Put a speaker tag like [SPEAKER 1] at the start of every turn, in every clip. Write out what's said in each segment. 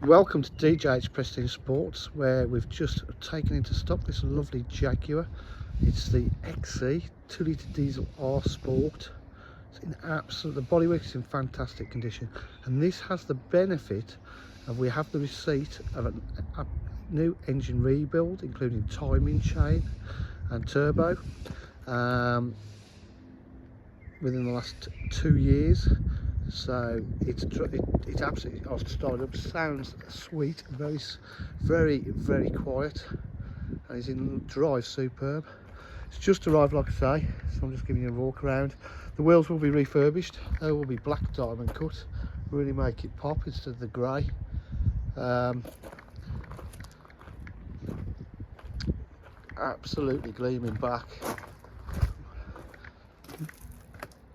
[SPEAKER 1] Welcome to DJH Prestige Sports, where we've just taken into stock this lovely Jaguar. It's the XC 2-litre diesel R Sport. It's in the bodywork is in fantastic condition, and this has the benefit of we have the receipt of a new engine rebuild, including timing chain and turbo, within the last 2 years. So it's absolutely off started up, sounds sweet, very quiet, and is in drive superb. It's just arrived, like I say, so I'm just giving you a walk around. The wheels will be refurbished, they will be black diamond cut, really make it pop instead of the grey. Absolutely gleaming back.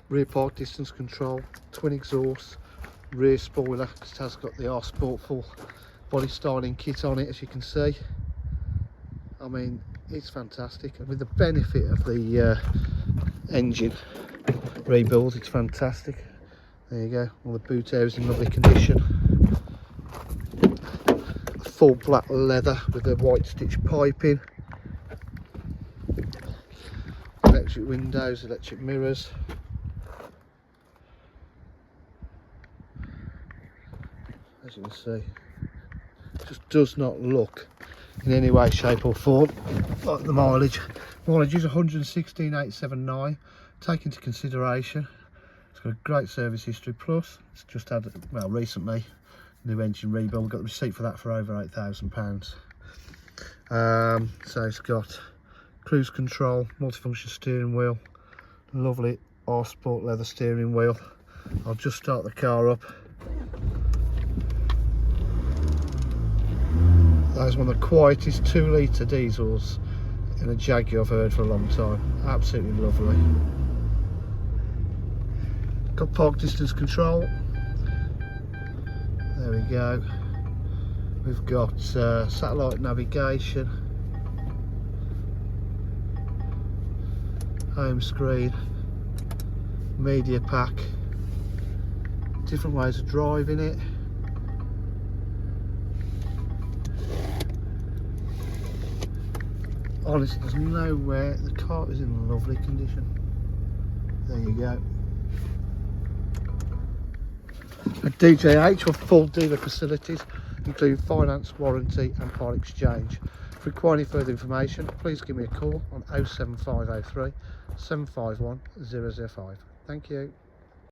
[SPEAKER 1] Rear park distance control, twin exhaust, rear spoiler, because it has got the R Sport full body styling kit on it, as you can see. I mean, it's fantastic, and with the benefit of the engine rebuild, it's fantastic. There you go, all the boot areas in lovely condition. Full black leather with the white stitch piping. Electric windows, electric mirrors. As you can see, it just does not look in any way, shape or form like the mileage. Mileage is 116,879. Take into consideration it's got a great service history, plus it's just had, well, recently new engine rebuild. We've got the receipt for that for over £8,000. So it's got cruise control, multifunction steering wheel, lovely R Sport leather steering wheel. I'll just start the car up. That is one of the quietest 2-litre diesels in a Jaguar I've heard for a long time. Absolutely lovely. Got park distance control. There we go. We've got satellite navigation, home screen, media pack, different ways of driving it. Honestly, there's nowhere. The car is in lovely condition. There you go. At DJH, with full dealer facilities, including finance, warranty and part exchange. If you require any further information, please give me a call on 07503 751 005. Thank you.